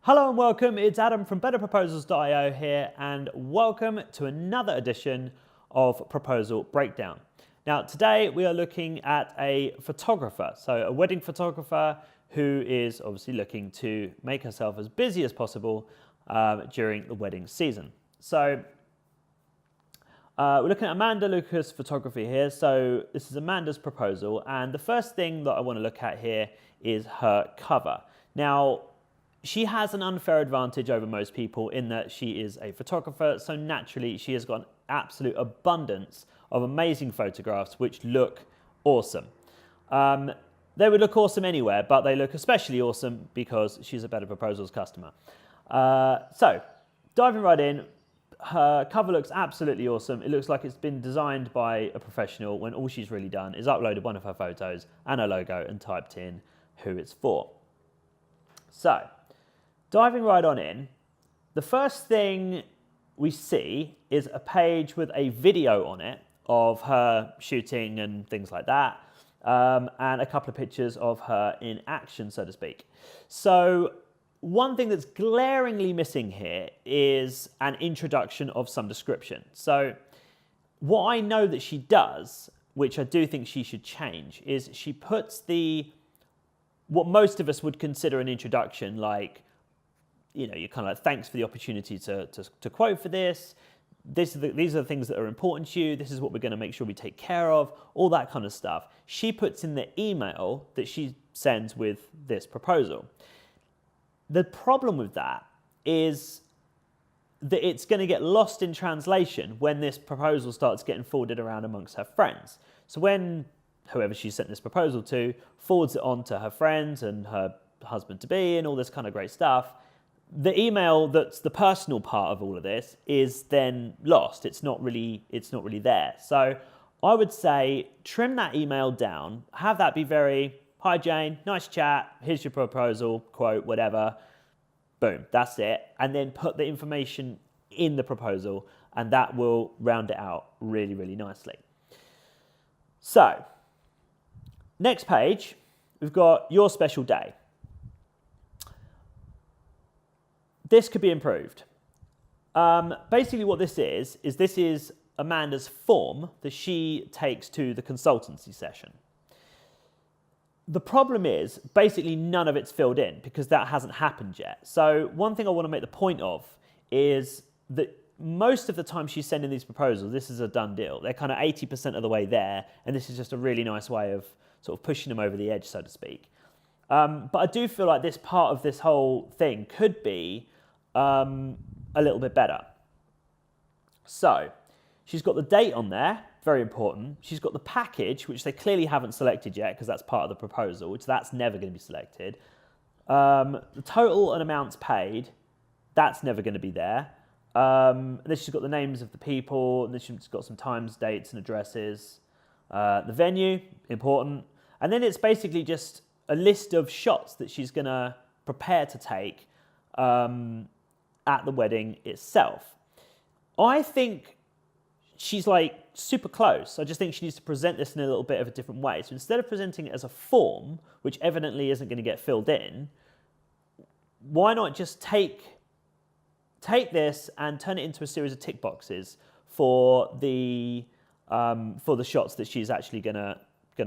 Hello and welcome, it's Adam from betterproposals.io here, and welcome to another edition of Proposal Breakdown. Now today we are looking at a photographer, so a wedding photographer who is obviously looking to make herself as busy as possible during the wedding season. So we're looking at Amanda Lucas Photography here, so this is Amanda's proposal, and the first thing that I want to look at here is her cover. Now, she has an unfair advantage over most people in that she is a photographer, so naturally she has got an absolute abundance of amazing photographs which look awesome. They would look awesome anywhere, but they look especially awesome because she's a Better Proposals customer. So, diving right in, her cover looks absolutely awesome. It looks like it's been designed by a professional when all she's really done is uploaded one of her photos and her logo and typed in who it's for. So, diving right on in, the first thing we see is a page with a video on it of her shooting and things like that, and a couple of pictures of her in action, so to speak. So one thing that's glaringly missing here is an introduction of some description. So what I know that she does, which I do think she should change, is she puts what most of us would consider an introduction, like, you know, you're kind of like, thanks for the opportunity to quote for this. These are the things that are important to you. This is what we're going to make sure we take care of, all that kind of stuff. She puts in the email that she sends with this proposal. The problem with that is that it's going to get lost in translation when this proposal starts getting forwarded around amongst her friends. So when whoever she sent this proposal to forwards it on to her friends and her husband-to-be and all this kind of great stuff, the email that's the personal part of all of this is then lost. It's not really there. So I would say trim that email down, have that be very, hi Jane, nice chat, here's your proposal, quote, whatever, boom, that's it. And then put the information in the proposal and that will round it out really, really nicely. So, next page, we've got your special day. This could be improved. Basically what this is Amanda's form that she takes to the consultancy session. The problem is basically none of it's filled in because that hasn't happened yet. So one thing I want to make the point of is that most of the time she's sending these proposals, this is a done deal. They're kind of 80% of the way there, and this is just a really nice way of sort of pushing them over the edge, so to speak. But I do feel like this part of this whole thing could be a little bit better. So, she's got the date on there, very important. She's got the package, which they clearly haven't selected yet because that's part of the proposal, which that's never going to be selected. The total and amounts paid, that's never going to be there. And then she's got the names of the people, and then she's got some times, dates, and addresses. The venue, important. And then it's basically just a list of shots that she's going to prepare to take at the wedding itself. I think she's like super close. I just think she needs to present this in a little bit of a different way. So instead of presenting it as a form, which evidently isn't going to get filled in, why not just take this and turn it into a series of tick boxes for the shots that she's actually gonna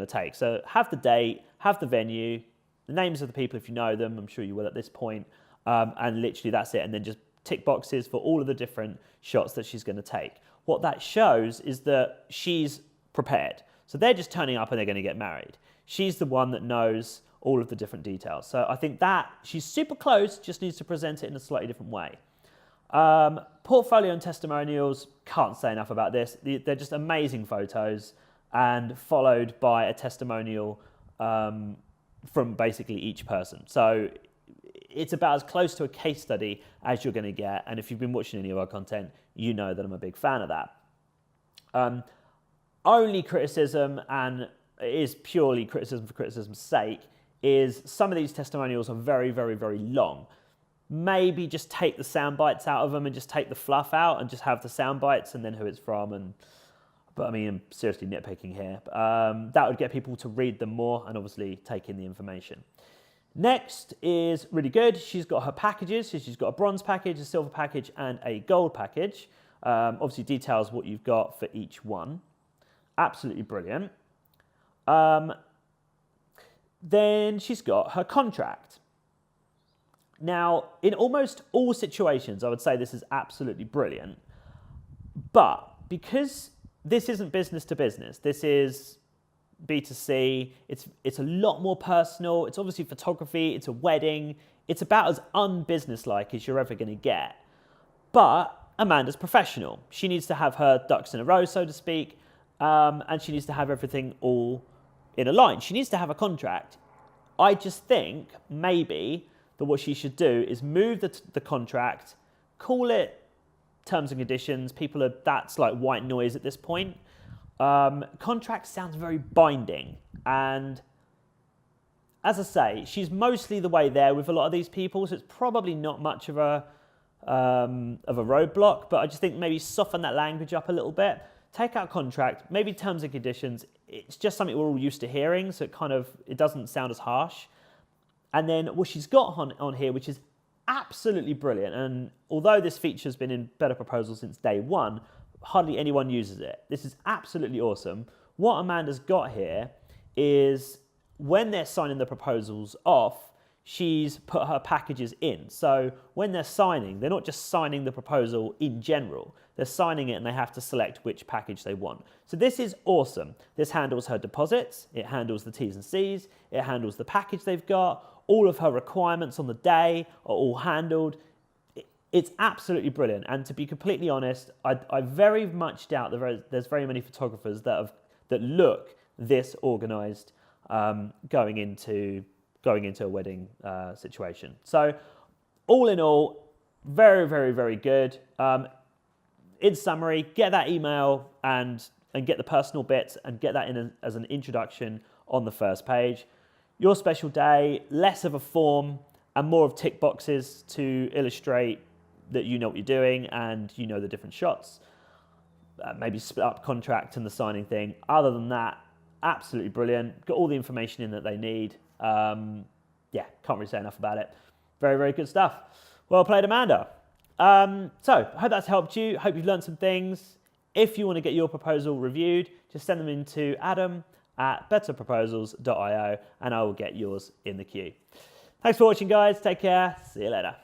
take. So have the date, have the venue, the names of the people if you know them. I'm sure you will at this point. And literally that's it. And then just tick boxes for all of the different shots that she's going to take. What that shows is that she's prepared. So they're just turning up and they're going to get married. She's the one that knows all of the different details. So I think that she's super close, just needs to present it in a slightly different way. Portfolio and testimonials, can't say enough about this. They're just amazing photos and followed by a testimonial from basically each person. So it's about as close to a case study as you're going to get. And if you've been watching any of our content, you know that I'm a big fan of that. Only criticism, and it is purely criticism for criticism's sake, is some of these testimonials are very, very, very long. Maybe just take the sound bites out of them and just take the fluff out and just have the sound bites and then who it's from. But I mean, I'm seriously nitpicking here. That would get people to read them more and obviously take in the information. Next is really good. She's got her packages. So she's got a bronze package, a silver package, and a gold package. Obviously details what you've got for each one. Absolutely brilliant. Then she's got her contract. Now, in almost all situations, I would say this is absolutely brilliant. But because this isn't business to business, this is B2C, it's a lot more personal. It's obviously photography, it's a wedding. It's about as unbusinesslike as you're ever going to get. But Amanda's professional. She needs to have her ducks in a row, so to speak, and she needs to have everything all in a line. She needs to have a contract. I just think maybe that what she should do is move the contract, call it terms and conditions. That's like white noise at this point. Contract sounds very binding, and as I say, she's mostly the way there with a lot of these people, so it's probably not much of a roadblock, but I just think maybe soften that language up a little bit. Take out contract, maybe terms and conditions. It's just something we're all used to hearing, so it doesn't sound as harsh. And then what she's got on here, which is absolutely brilliant, and although this feature has been in Better Proposals since day one, hardly anyone uses it. This is absolutely awesome. What Amanda's got here is when they're signing the proposals off, she's put her packages in. So when they're signing, they're not just signing the proposal in general. They're signing it and they have to select which package they want. So this is awesome. This handles her deposits. It handles the T's and C's. It handles the package they've got. All of her requirements on the day are all handled. It's absolutely brilliant. And to be completely honest, I very much doubt there's very many photographers that look this organized going into a wedding situation. So all in all, very, very, very good. In summary, get that email and get the personal bits and get that in as an introduction on the first page. Your special day, less of a form and more of tick boxes to illustrate that you know what you're doing and you know the different shots. Maybe split up contract and the signing thing. Other than that, absolutely brilliant. Got all the information in that they need. Yeah, can't really say enough about it. Very, very good stuff. Well played, Amanda. So I hope that's helped you. Hope you've learned some things. If you want to get your proposal reviewed, just send them into adam@betterproposals.io and I will get yours in the queue. Thanks for watching, guys. Take care. See you later.